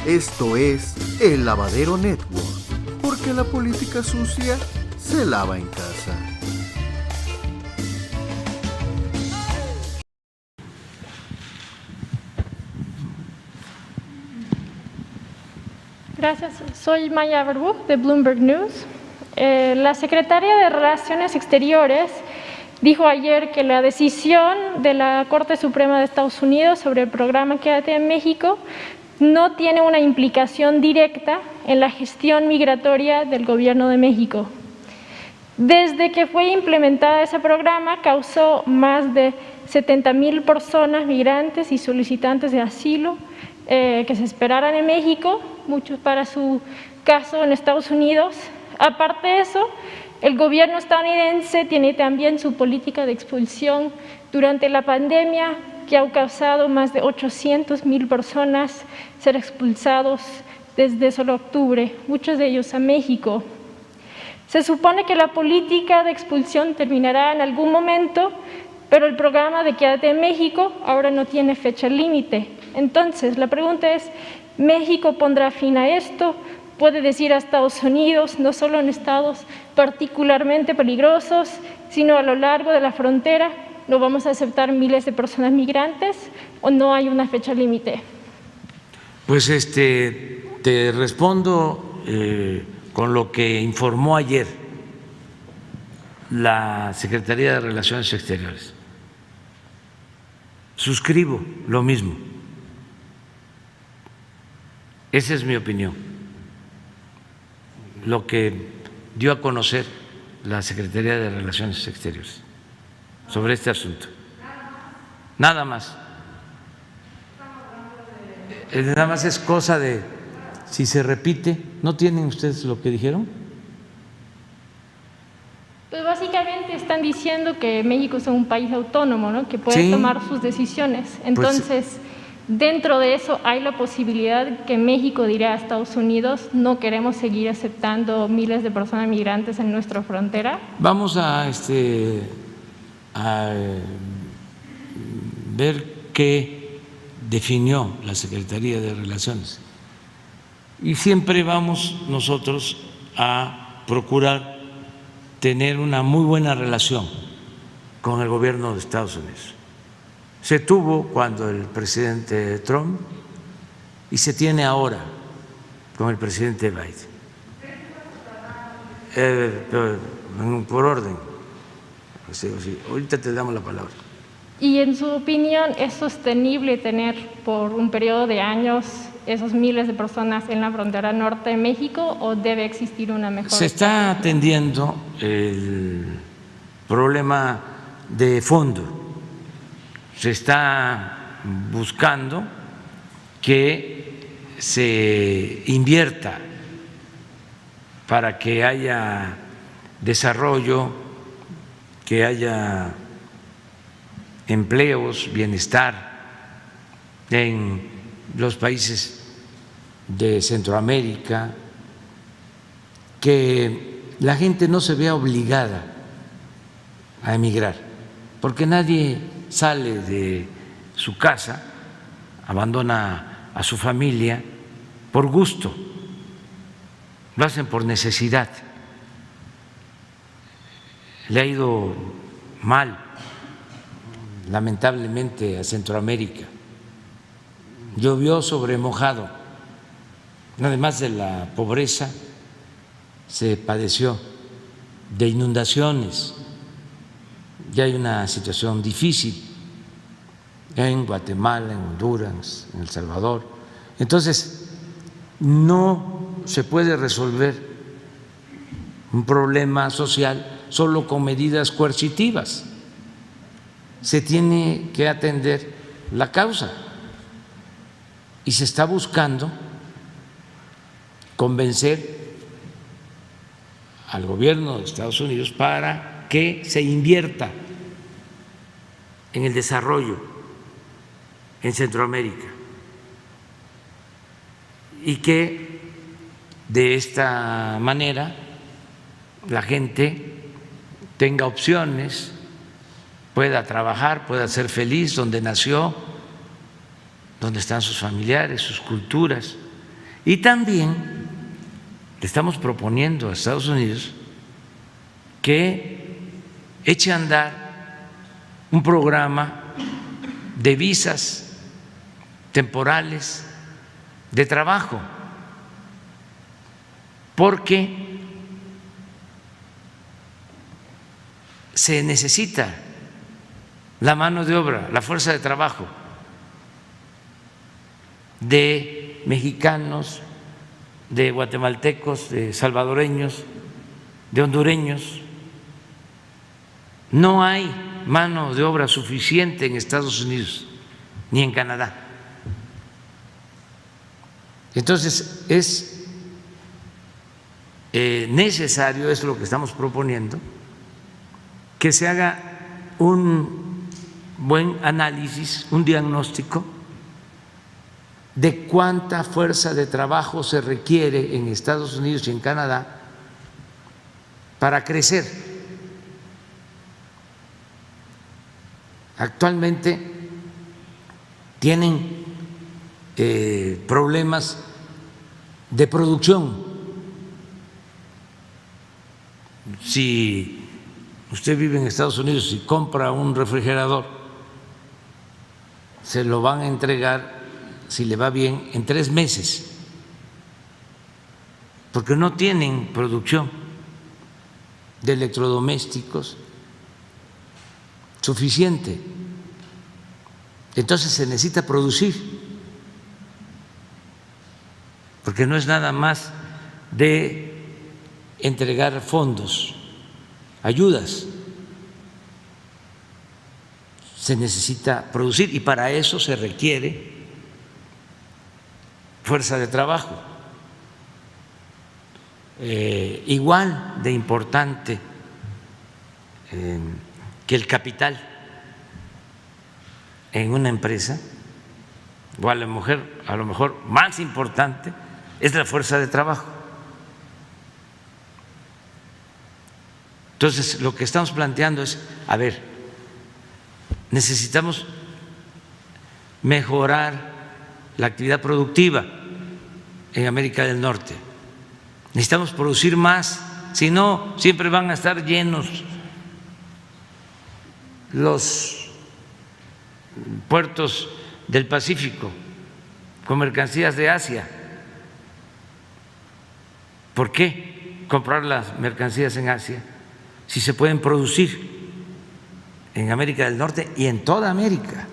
Esto es El Lavadero Network, porque la política sucia se lava en casa. Gracias. Soy Maya Abreu de Bloomberg News. La secretaria de Relaciones Exteriores dijo ayer que la decisión de la Corte Suprema de Estados Unidos sobre el programa Quédate en México no tiene una implicación directa en la gestión migratoria del Gobierno de México. Desde que fue implementado ese programa, causó más de 70,000 personas migrantes y solicitantes de asilo que se esperaran en México, muchos para su caso en Estados Unidos. Aparte de eso, el gobierno estadounidense tiene también su política de expulsión durante la pandemia, que ha causado más de 800,000 personas ser expulsados desde solo octubre, muchos de ellos a México. Se supone que la política de expulsión terminará en algún momento, pero el programa de Quédate en México ahora no tiene fecha límite. Entonces, la pregunta es, ¿México pondrá fin a esto? ¿Puede decir a Estados Unidos, no solo en estados particularmente peligrosos, sino a lo largo de la frontera, no vamos a aceptar miles de personas migrantes, o no hay una fecha límite? Pues te respondo con lo que informó ayer la Secretaría de Relaciones Exteriores. Suscribo lo mismo. Esa es mi opinión. Lo que dio a conocer la Secretaría de Relaciones Exteriores sobre este asunto. Nada más. Nada más es cosa de, si se repite, ¿no tienen ustedes lo que dijeron? Pues básicamente están diciendo que México es un país autónomo, ¿no? Que puede tomar sus decisiones. Entonces, dentro de eso hay la posibilidad que México dirá a Estados Unidos, no queremos seguir aceptando miles de personas migrantes en nuestra frontera. Vamos a ver qué definió la Secretaría de Relaciones. Y siempre vamos nosotros a procurar tener una muy buena relación con el gobierno de Estados Unidos. Se tuvo cuando el presidente Trump y se tiene ahora con el presidente Biden. Por orden. Ahorita te damos la palabra. Y en su opinión, ¿es sostenible tener por un periodo de años esos miles de personas en la frontera norte de México, o debe existir una mejor? Se está atendiendo el problema de fondo. Se está buscando que se invierta para que haya desarrollo, que haya empleos, bienestar en los países de Centroamérica, que la gente no se vea obligada a emigrar, porque nadie sale de su casa, abandona a su familia por gusto, lo hacen por necesidad. Le ha ido mal, lamentablemente, a Centroamérica. Llovió sobre mojado. Además de la pobreza, se padeció de inundaciones. Ya hay una situación difícil en Guatemala, en Honduras, en El Salvador. Entonces, no se puede resolver un problema social solo con medidas coercitivas. Se tiene que atender la causa y se está buscando convencer al gobierno de Estados Unidos para que se invierta en el desarrollo en Centroamérica y que de esta manera la gente tenga opciones, pueda trabajar, pueda ser feliz donde nació, donde están sus familiares, sus culturas. Y también le estamos proponiendo a Estados Unidos que eche a andar un programa de visas temporales de trabajo, porque se necesita la mano de obra, la fuerza de trabajo de mexicanos, de guatemaltecos, de salvadoreños, de hondureños. No hay mano de obra suficiente en Estados Unidos ni en Canadá. Entonces es necesario, es lo que estamos proponiendo, que se haga un buen análisis, un diagnóstico de cuánta fuerza de trabajo se requiere en Estados Unidos y en Canadá para crecer. Actualmente tienen problemas de producción. Si usted vive en Estados Unidos y compra un refrigerador, se lo van a entregar, si le va bien, en 3 meses, porque no tienen producción de electrodomésticos suficiente. Entonces se necesita producir, porque no es nada más de entregar fondos, ayudas. Se necesita producir y para eso se requiere fuerza de trabajo. Igual de importante que el capital en una empresa, o a lo mejor más importante, es la fuerza de trabajo. Entonces, lo que estamos planteando es, a ver, necesitamos mejorar la actividad productiva en América del Norte. Necesitamos producir más, si no, siempre van a estar llenos los puertos del Pacífico con mercancías de Asia. ¿Por qué comprar las mercancías en Asia si se pueden producir en América del Norte y en toda América?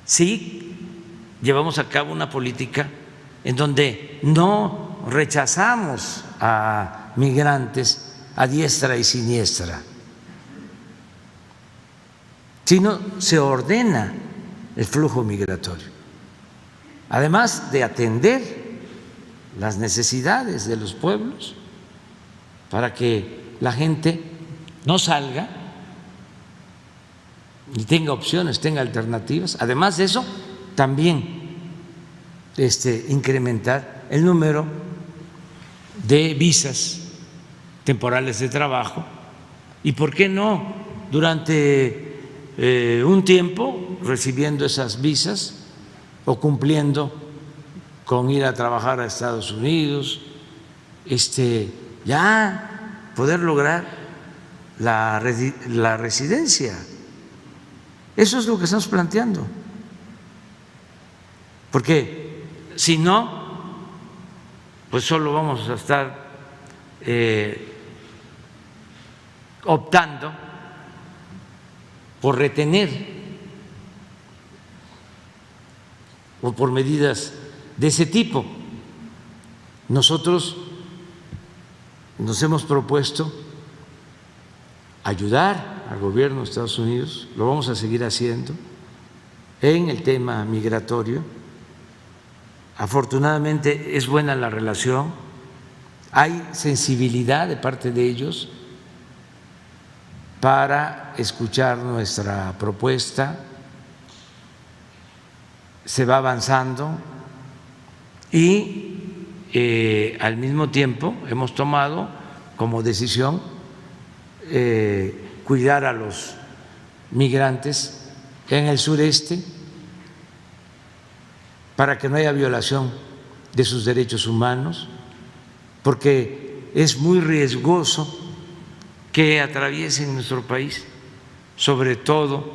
Sí, llevamos a cabo una política en donde no rechazamos a migrantes a diestra y siniestra, sino se ordena el flujo migratorio, además de atender las necesidades de los pueblos para que la gente no salga y tenga opciones, tenga alternativas. Además de eso, también incrementar el número de visas temporales de trabajo y, ¿por qué no?, durante un tiempo recibiendo esas visas o cumpliendo con ir a trabajar a Estados Unidos, ya poder lograr la residencia. Eso es lo que estamos planteando, porque si no, pues solo vamos a estar optando por retener o por medidas de ese tipo. Nosotros nos hemos propuesto ayudar al gobierno de Estados Unidos, lo vamos a seguir haciendo en el tema migratorio. Afortunadamente es buena la relación, hay sensibilidad de parte de ellos para escuchar nuestra propuesta, se va avanzando y al mismo tiempo hemos tomado como decisión cuidar a los migrantes en el sureste, para que no haya violación de sus derechos humanos, porque es muy riesgoso que atraviesen nuestro país. Sobre todo,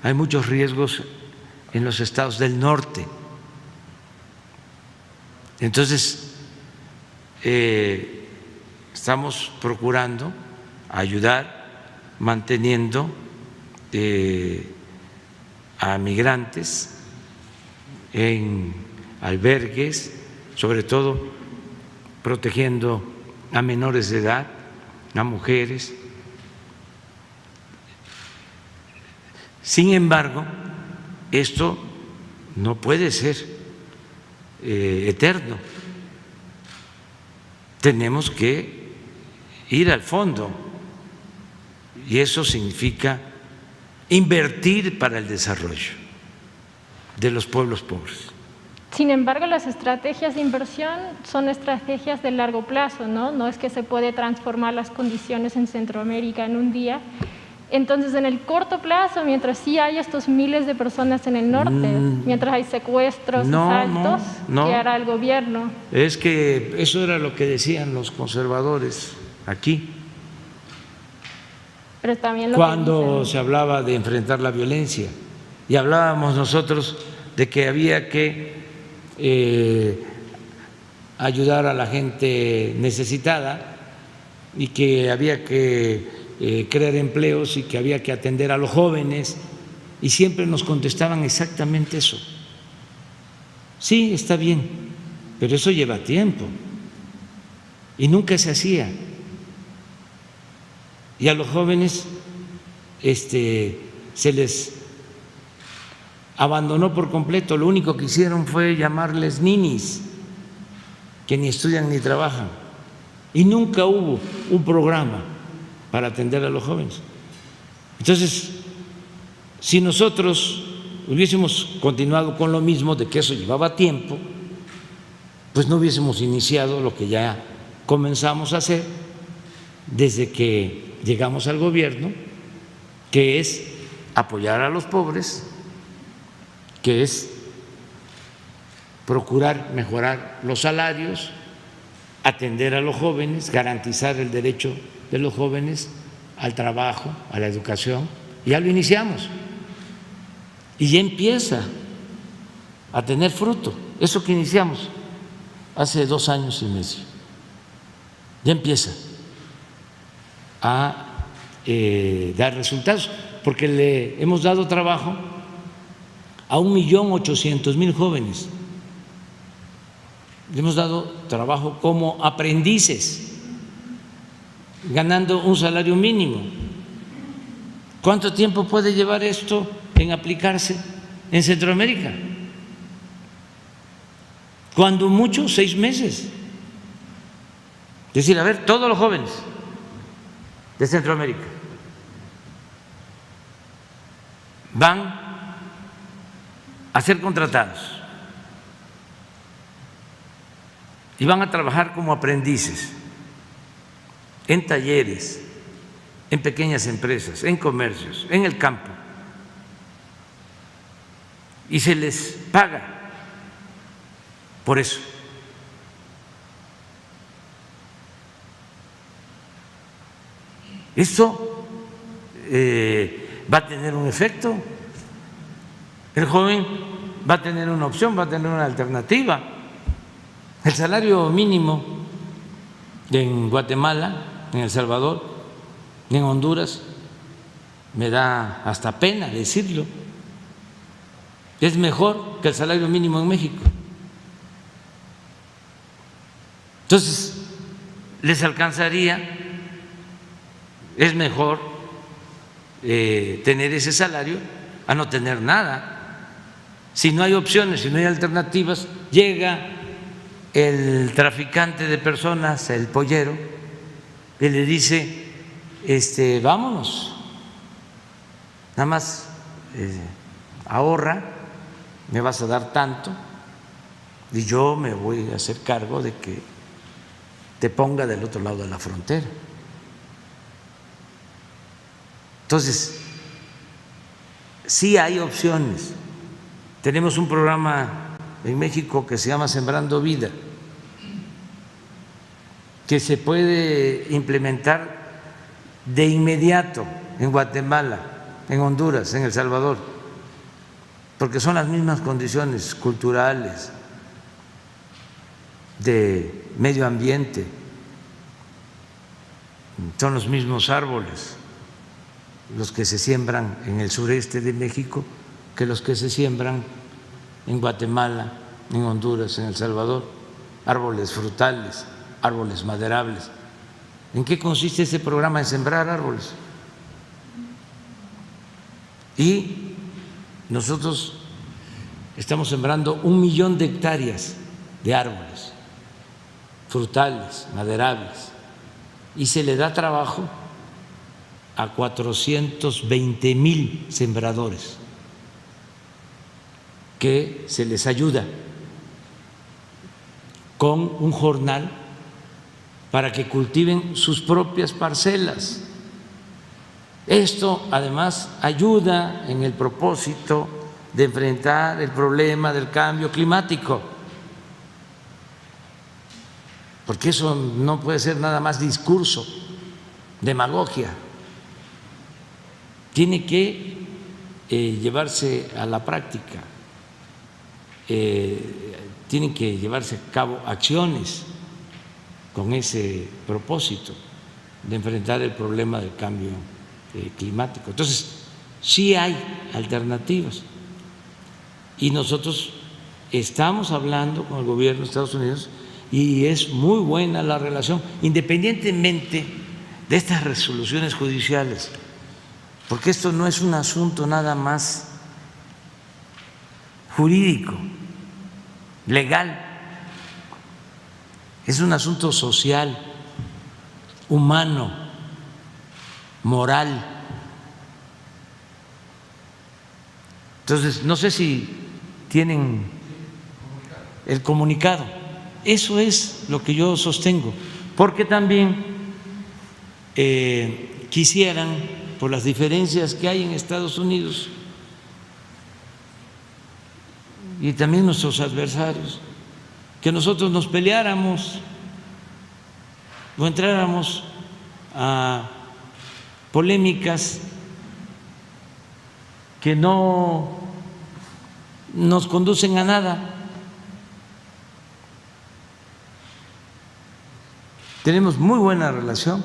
hay muchos riesgos en los estados del norte. Entonces, estamos procurando ayudar, manteniendo a migrantes en albergues, sobre todo protegiendo a menores de edad, a mujeres. Sin embargo, esto no puede ser eterno. Tenemos que ir al fondo y eso significa invertir para el desarrollo de los pueblos pobres. Sin embargo, las estrategias de inversión son estrategias de largo plazo, ¿no? No es que se puede transformar las condiciones en Centroamérica en un día. Entonces, en el corto plazo, mientras sí hay estos miles de personas en el norte, mientras hay secuestros, asaltos, ¿qué hará el gobierno? Es que eso era lo que decían los conservadores aquí. Pero también cuando se hablaba de enfrentar la violencia y hablábamos nosotros de que había que ayudar a la gente necesitada y que había que crear empleos y que había que atender a los jóvenes, y siempre nos contestaban exactamente eso. Sí, está bien, pero eso lleva tiempo y nunca se hacía. Y a los jóvenes se les abandonó por completo. Lo único que hicieron fue llamarles ninis, que ni estudian ni trabajan, y nunca hubo un programa para atender a los jóvenes. Entonces, si nosotros hubiésemos continuado con lo mismo, de que eso llevaba tiempo, pues no hubiésemos iniciado lo que ya comenzamos a hacer desde que llegamos al gobierno, que es apoyar a los pobres, que es procurar mejorar los salarios, atender a los jóvenes, garantizar el derecho de los jóvenes al trabajo, a la educación. Ya lo iniciamos y ya empieza a tener fruto. Eso que iniciamos hace 2 años y medio ya empieza a dar resultados, porque le hemos dado trabajo a 1.800.000 jóvenes. Le hemos dado trabajo como aprendices, ganando un salario mínimo. ¿Cuánto tiempo puede llevar esto en aplicarse en Centroamérica? Cuando mucho, 6 meses. Es decir, a ver, todos los jóvenes de Centroamérica van a ser contratados y van a trabajar como aprendices en talleres, en pequeñas empresas, en comercios, en el campo, y se les paga por eso. Esto va a tener un efecto. El joven va a tener una opción, va a tener una alternativa. El salario mínimo en Guatemala, en El Salvador, en Honduras, me da hasta pena decirlo, es mejor que el salario mínimo en México. Entonces, les alcanzaría, es mejor tener ese salario a no tener nada. Si no hay opciones, si no hay alternativas, llega el traficante de personas, el pollero, y le dice, vámonos, nada más ahorra, me vas a dar tanto y yo me voy a hacer cargo de que te ponga del otro lado de la frontera. Entonces, sí hay opciones. Tenemos un programa en México que se llama Sembrando Vida, que se puede implementar de inmediato en Guatemala, en Honduras, en El Salvador, porque son las mismas condiciones culturales, de medio ambiente, son los mismos árboles los que se siembran en el sureste de México que los que se siembran en Guatemala, en Honduras, en El Salvador, árboles frutales, árboles maderables. ¿En qué consiste ese programa de sembrar árboles? Y nosotros estamos sembrando 1 millón de hectáreas de árboles frutales, maderables, y se le da trabajo a 420,000 sembradores que se les ayuda con un jornal para que cultiven sus propias parcelas. Esto además ayuda en el propósito de enfrentar el problema del cambio climático, porque eso no puede ser nada más discurso, demagogia. Tiene que llevarse a la práctica, tienen que llevarse a cabo acciones con ese propósito de enfrentar el problema del cambio climático. Entonces, sí hay alternativas y nosotros estamos hablando con el gobierno de Estados Unidos y es muy buena la relación, independientemente de estas resoluciones judiciales, porque esto no es un asunto nada más jurídico, legal, es un asunto social, humano, moral. Entonces, no sé si tienen el comunicado. Eso es lo que yo sostengo, porque también quisieran, por las diferencias que hay en Estados Unidos y también nuestros adversarios, que nosotros nos peleáramos o entráramos a polémicas que no nos conducen a nada. Tenemos muy buena relación,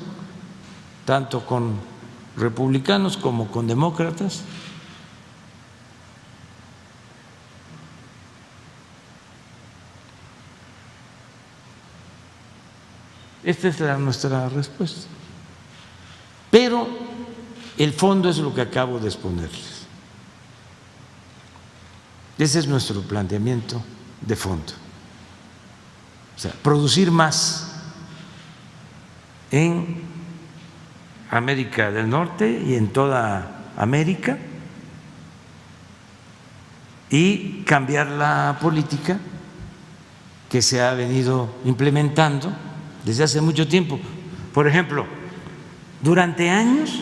tanto con republicanos como con demócratas. Esta es nuestra respuesta. Pero el fondo es lo que acabo de exponerles. Ese es nuestro planteamiento de fondo. O sea, producir más en América del Norte y en toda América y cambiar la política que se ha venido implementando desde hace mucho tiempo. Por ejemplo, durante años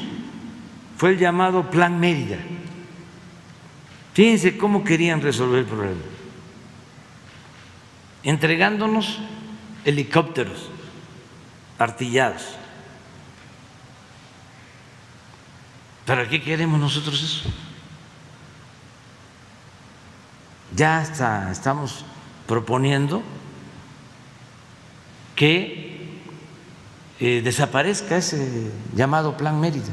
fue el llamado Plan Mérida. Fíjense cómo querían resolver el problema, entregándonos helicópteros artillados. ¿Para qué queremos nosotros eso? Ya estamos proponiendo que desaparezca ese llamado Plan Mérida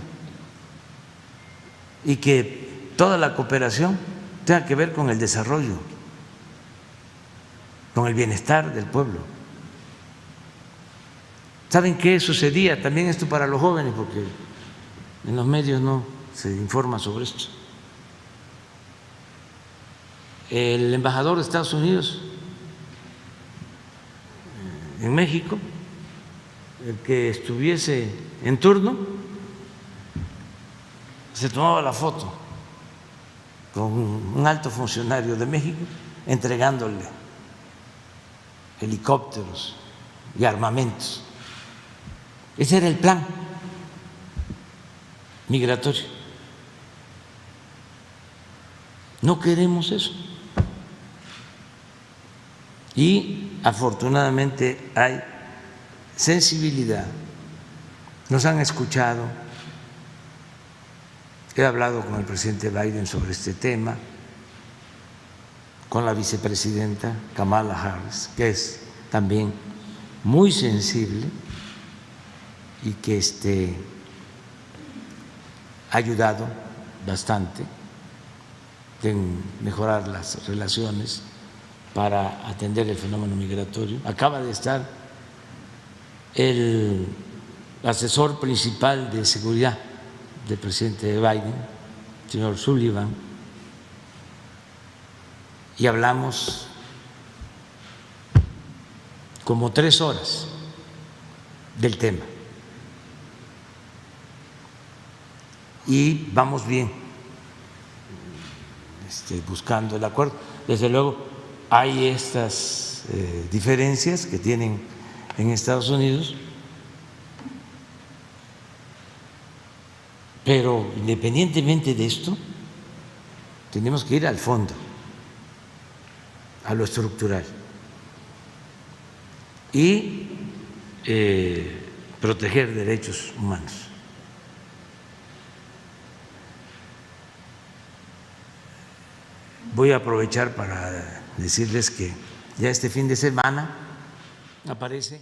y que toda la cooperación tenga que ver con el desarrollo, con el bienestar del pueblo. ¿Saben qué sucedía? También esto para los jóvenes, porque en los medios no se informa sobre esto. El embajador de Estados Unidos en México, el que estuviese en turno, se tomaba la foto con un alto funcionario de México entregándole helicópteros y armamentos. Ese era el plan migratorio. No queremos eso. y afortunadamente hay sensibilidad, nos han escuchado. He hablado con el presidente Biden sobre este tema, con la vicepresidenta Kamala Harris, que es también muy sensible y que ha ayudado bastante en mejorar las relaciones para atender el fenómeno migratorio. Acaba de estar el asesor principal de seguridad del presidente Biden, el señor Sullivan, y hablamos como 3 horas del tema. Y vamos bien, buscando el acuerdo. Desde luego hay estas diferencias que tienen en Estados Unidos, pero independientemente de esto, tenemos que ir al fondo, a lo estructural y proteger derechos humanos. Voy a aprovechar para decirles que ya este fin de semana aparece